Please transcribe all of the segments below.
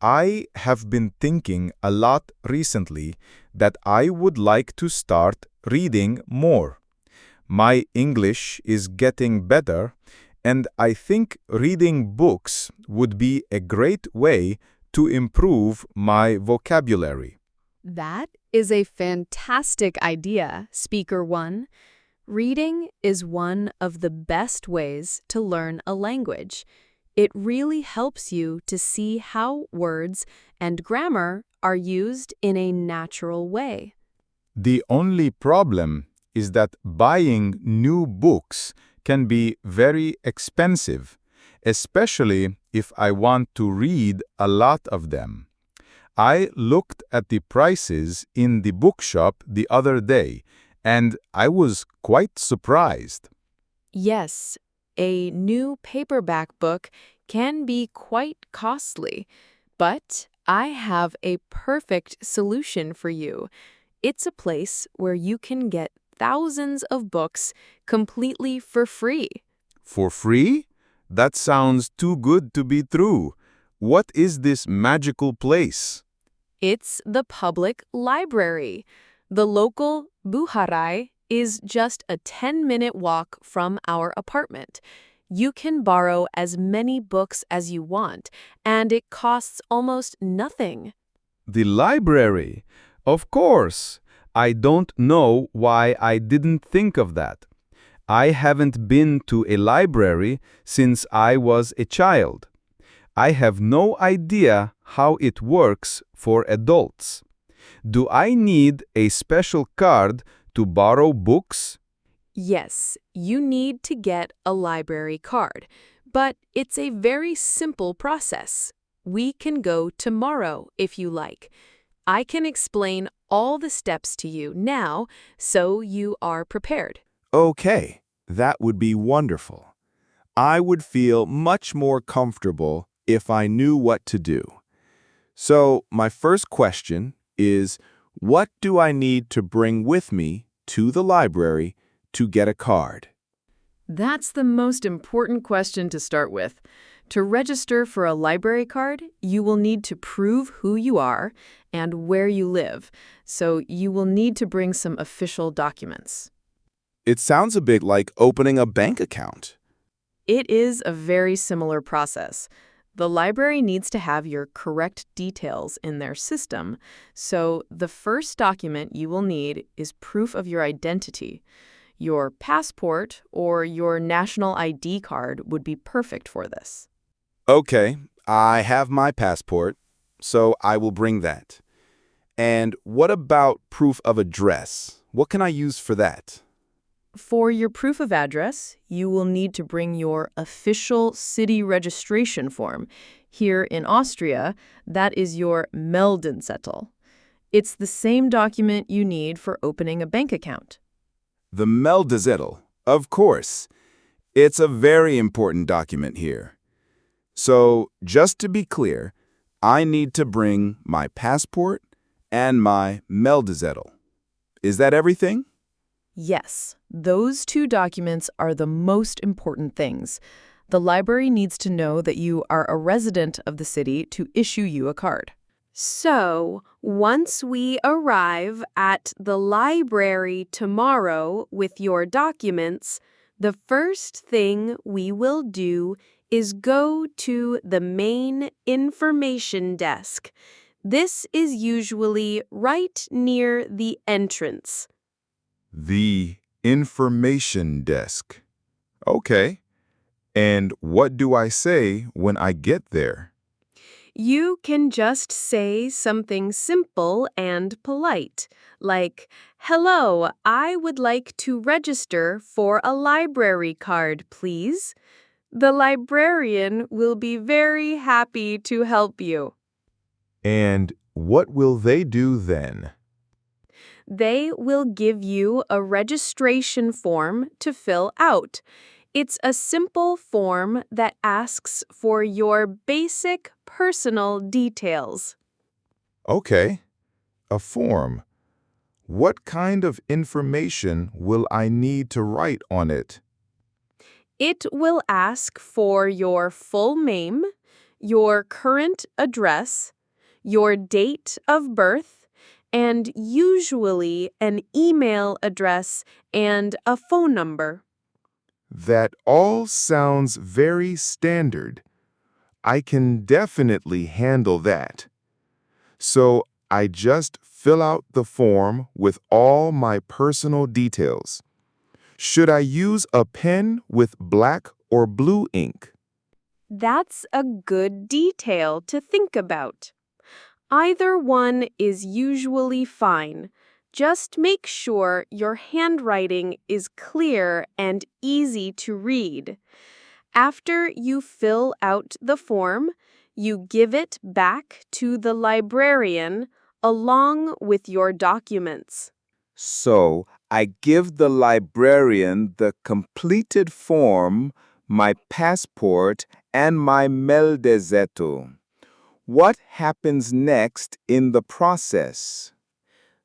I have been thinking a lot recently that I would like to start reading more. My English is getting better, and I think reading books would be a great way to improve my vocabulary. That is a fantastic idea, Speaker One. Reading is one of the best ways to learn a language. It really helps you to see how words and grammar are used in a natural way. The only problem is that buying new books can be very expensive, especially if I want to read a lot of them. I looked at the prices in the bookshop the other day, and I was quite surprised. Yes, a new paperback book can be quite costly, but I have a perfect solution for you. It's a place where you can get thousands of books completely for free. For free? That sounds too good to be true. What is this magical place? It's the public library. The local Buharai is just a 10-minute walk from our apartment. You can borrow as many books as you want, and it costs almost nothing. The library. Of course. I don't know why I didn't think of that. I haven't been to a library since I was a child. I have no idea how it works for adults. Do I need a special card to borrow books? Yes, you need to get a library card, but it's a very simple process. We can go tomorrow if you like. I can explain all the steps to you now so you are prepared. Okay, that would be wonderful. I would feel much more comfortable if I knew what to do. So, my first question is, what do I need to bring with me to the library to get a card? That's the most important question to start with. To register for a library card, you will need to prove who you are and where you live, so you will need to bring some official documents. It sounds a bit like opening a bank account. It is a very similar process. The library needs to have your correct details in their system, so the first document you will need is proof of your identity. Your passport or your national ID card would be perfect for this. Okay, I have my passport, so I will bring that. And what about proof of address? What can I use for that? For your proof of address, you will need to bring your official city registration form. Here in Austria, that is your Meldenzettel. It's the same document you need for opening a bank account. The Meldezettel, of course. It's a very important document here. So, just to be clear, I need to bring my passport and my Meldezettel. Is that everything? Yes, those two documents are the most important things. The library needs to know that you are a resident of the city to issue you a card. So, once we arrive at the library tomorrow with your documents, the first thing we will do is go to the main information desk. This is usually right near the entrance. The information desk. Okay. And what do I say when I get there? You can just say something simple and polite, like, "Hello, I would like to register for a library card, please." The librarian will be very happy to help you. And what will they do then? They will give you a registration form to fill out. It's a simple form that asks for your basic personal details. Okay. A form. What kind of information will I need to write on it? It will ask for your full name, your current address, your date of birth, and usually an email address and a phone number. That all sounds very standard. I can definitely handle that. So I just fill out the form with all my personal details. Should I use a pen with black or blue ink? That's a good detail to think about. Either one is usually fine. Just make sure your handwriting is clear and easy to read. After you fill out the form, you give it back to the librarian along with your documents. So I give the librarian the completed form, my passport, and my meldezeto. What happens next in the process?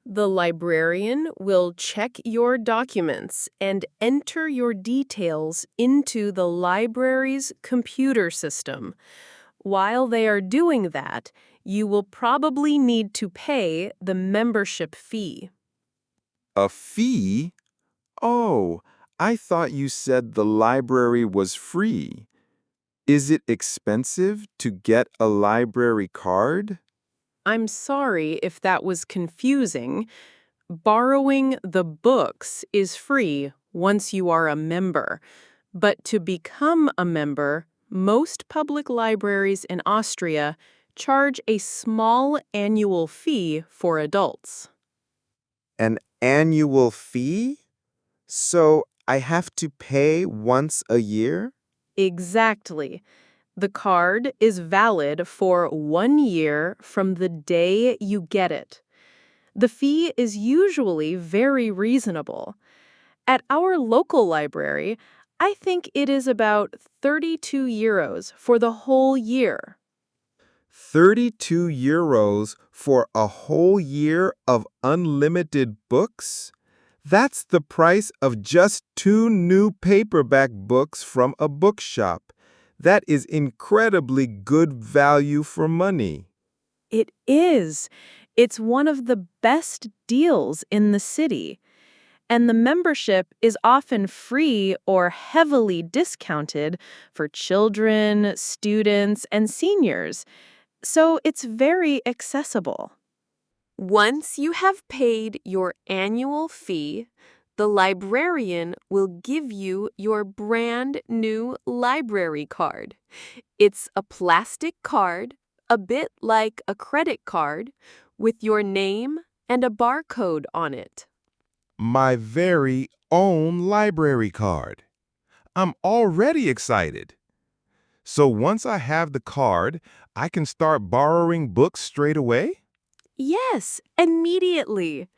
The librarian will check your documents and enter your details into the library's computer system. While they are doing that, you will probably need to pay the membership fee. A fee? Oh, I thought you said the library was free. Is it expensive to get a library card? I'm sorry if that was confusing. Borrowing the books is free once you are a member. But to become a member, most public libraries in Austria charge a small annual fee for adults. An annual fee? So I have to pay once a year? Exactly. The card is valid for 1 year from the day you get it. The fee is usually very reasonable. At our local library, I think it is about 32 euros for the whole year. 32 euros for a whole year of unlimited books? That's the price of just 2 new paperback books from a bookshop. That is incredibly good value for money. It is. It's one of the best deals in the city. And the membership is often free or heavily discounted for children, students, and seniors. So it's very accessible. Once you have paid your annual fee, the librarian will give you your brand new library card. It's a plastic card, a bit like a credit card, with your name and a barcode on it. My very own library card. I'm already excited. So once I have the card, I can start borrowing books straight away? Yes, immediately.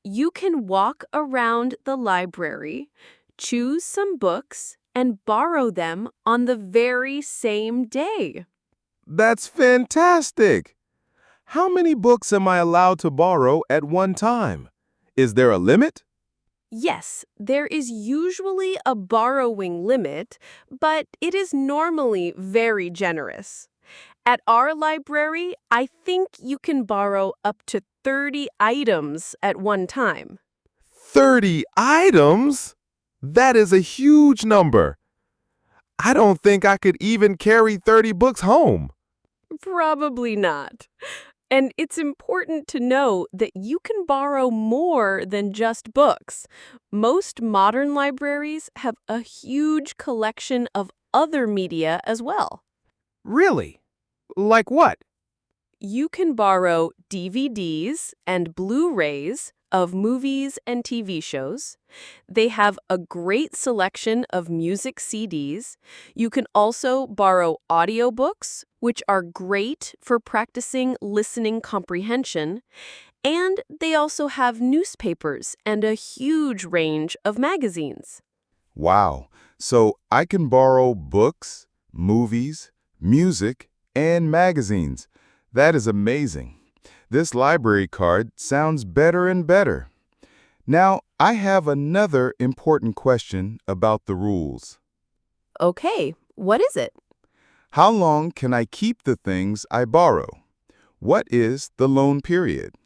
You can walk around the library, choose some books, and borrow them on the very same day. That's fantastic! How many books am I allowed to borrow at one time? Is there a limit? Yes, there is usually a borrowing limit, but it is normally very generous. At our library, I think you can borrow up to 30 items at one time. 30 items? That is a huge number. I don't think I could even carry 30 books home. Probably not. And it's important to know that you can borrow more than just books. Most modern libraries have a huge collection of other media as well. Really? Like what? You can borrow DVDs and Blu-rays of movies and TV shows. They have a great selection of music CDs. You can also borrow audiobooks, which are great for practicing listening comprehension. And they also have newspapers and a huge range of magazines. Wow. So I can borrow books, movies, music, and magazines. That is amazing. This library card sounds better and better. Now, I have another important question about the rules. Okay, what is it? How long can I keep the things I borrow? What is the loan period?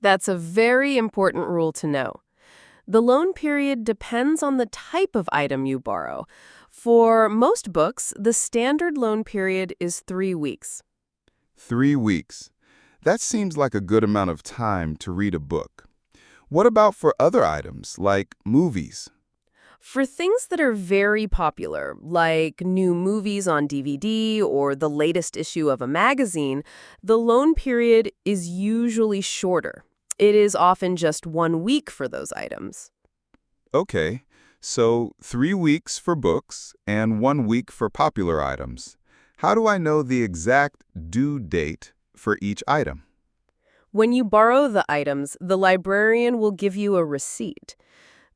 That's a very important rule to know. The loan period depends on the type of item you borrow. For most books, the standard loan period is 3 weeks. 3 weeks. That seems like a good amount of time to read a book. What about for other items, like movies? For things that are very popular, like new movies on DVD or the latest issue of a magazine, the loan period is usually shorter. It is often just 1 week for those items. Okay, so 3 weeks for books and 1 week for popular items. How do I know the exact due date for each item? When you borrow the items, the librarian will give you a receipt.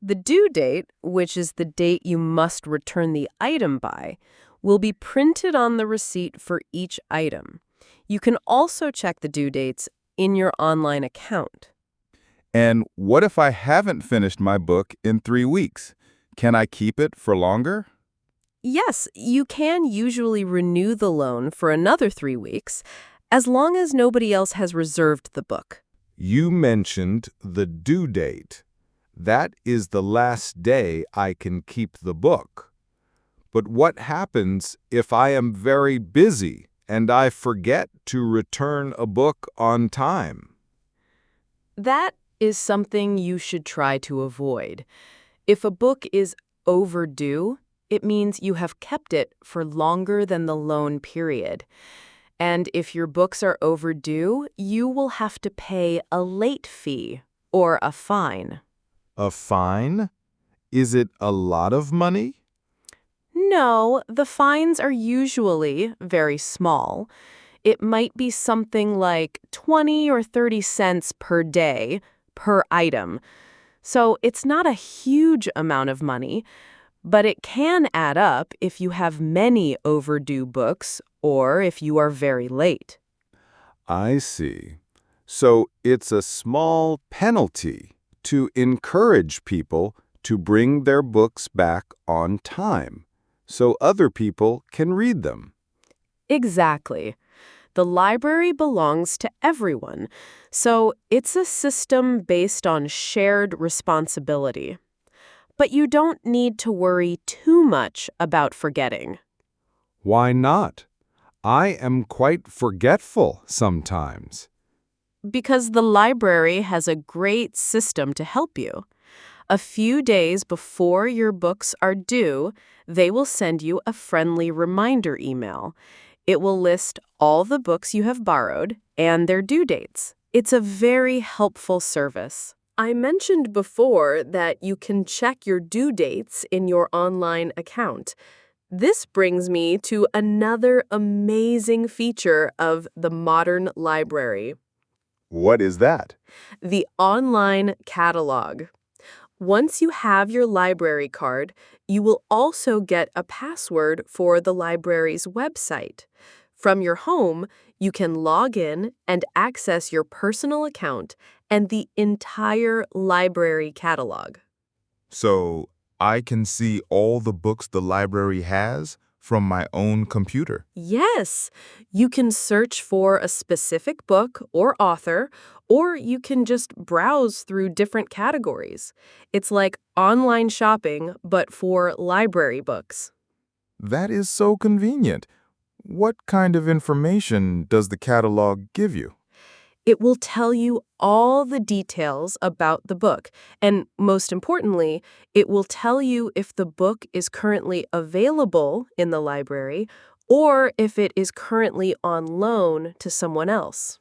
The due date, which is the date you must return the item by, will be printed on the receipt for each item. You can also check the due dates in your online account. And what if I haven't finished my book in 3 weeks? Can I keep it for longer? Yes, you can usually renew the loan for another 3 weeks, as long as nobody else has reserved the book. You mentioned the due date. That is the last day I can keep the book. But what happens if I am very busy and I forget to return a book on time? That is something you should try to avoid. If a book is overdue, it means you have kept it for longer than the loan period. And if your books are overdue, you will have to pay a late fee or a fine. A fine? Is it a lot of money? No, the fines are usually very small. It might be something like 20 or 30 cents per day per item. So it's not a huge amount of money, but it can add up if you have many overdue books or if you are very late. I see. So it's a small penalty to encourage people to bring their books back on time, so other people can read them. Exactly. The library belongs to everyone, so it's a system based on shared responsibility. But you don't need to worry too much about forgetting. Why not? I am quite forgetful sometimes. Because the library has a great system to help you. A few days before your books are due, they will send you a friendly reminder email. It will list all the books you have borrowed and their due dates. It's a very helpful service. I mentioned before that you can check your due dates in your online account. This brings me to another amazing feature of the modern library: What is that? the online catalog. Once you have your library card, you will also get a password for the library's website. From your home, you can log in and access your personal account and the entire library catalog. So I can see all the books the library has from my own computer. Yes, you can search for a specific book or author, or you can just browse through different categories. It's like online shopping, but for library books. That is so convenient. What kind of information does the catalog give you? It will tell you all the details about the book, and most importantly, it will tell you if the book is currently available in the library or if it is currently on loan to someone else.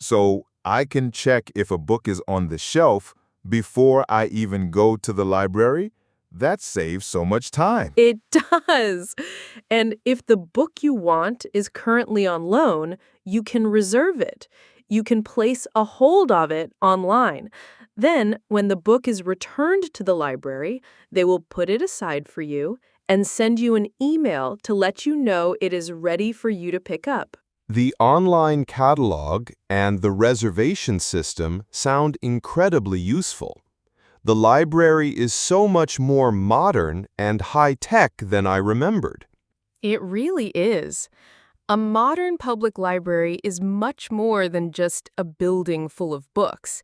So I can check if a book is on the shelf before I even go to the library? That saves so much time. It does. And if the book you want is currently on loan, you can reserve it. You can place a hold of it online. Then, when the book is returned to the library, they will put it aside for you and send you an email to let you know it is ready for you to pick up. The online catalog and the reservation system sound incredibly useful. The library is so much more modern and high-tech than I remembered. It really is. A modern public library is much more than just a building full of books.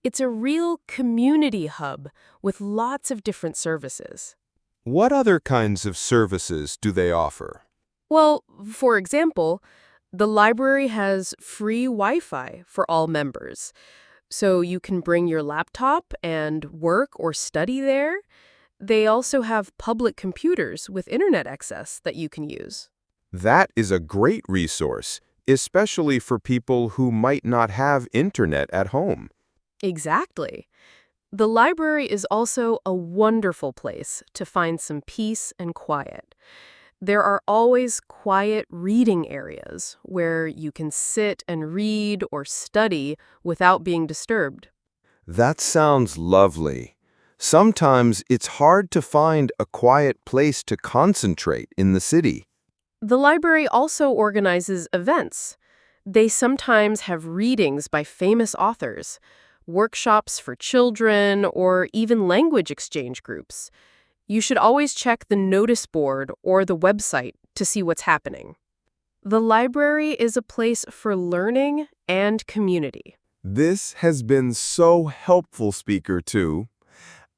It's a real community hub with lots of different services. What other kinds of services do they offer? Well, for example, the library has free Wi-Fi for all members, so you can bring your laptop and work or study there. They also have public computers with internet access that you can use. That is a great resource, especially for people who might not have internet at home. Exactly. The library is also a wonderful place to find some peace and quiet. There are always quiet reading areas where you can sit and read or study without being disturbed. That sounds lovely. Sometimes it's hard to find a quiet place to concentrate in the city. The library also organizes events. They sometimes have readings by famous authors, workshops for children, or even language exchange groups. You should always check the notice board or the website to see what's happening. The library is a place for learning and community. This has been so helpful, Speaker 2.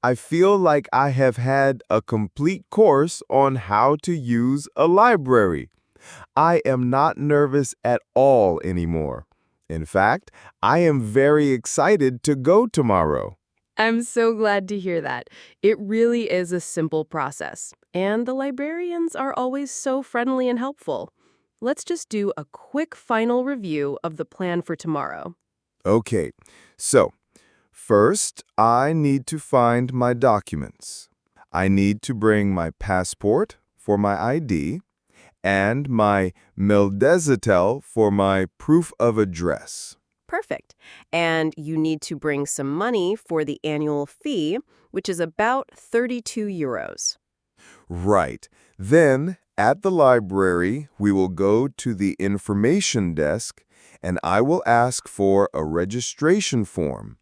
I feel like I have had a complete course on how to use a library. I am not nervous at all anymore. In fact, I am very excited to go tomorrow. I'm so glad to hear that. It really is a simple process, and the librarians are always so friendly and helpful. Let's just do a quick final review of the plan for tomorrow. Okay, so first I need to find my documents. I need to bring my passport for my ID and my Meldezatel for my proof of address. Perfect. And you need to bring some money for the annual fee, which is about 32 euros. Right. Then, at the library, we will go to the information desk and I will ask for a registration form.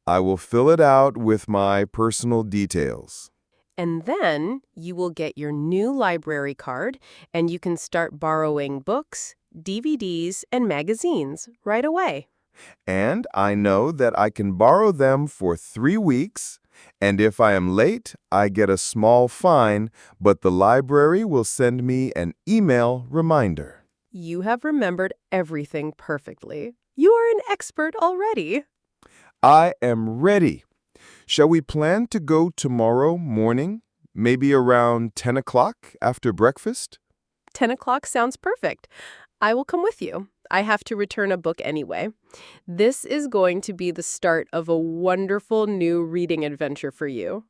I will fill it out with my personal details. And then you will get your new library card, and you can start borrowing books, DVDs, and magazines right away. And I know that I can borrow them for 3 weeks, and if I am late, I get a small fine, but the library will send me an email reminder. You have remembered everything perfectly. You are an expert already. I am ready. Shall we plan to go tomorrow morning, maybe around 10 o'clock after breakfast? 10 o'clock sounds perfect. I will come with you. I have to return a book anyway. This is going to be the start of a wonderful new reading adventure for you.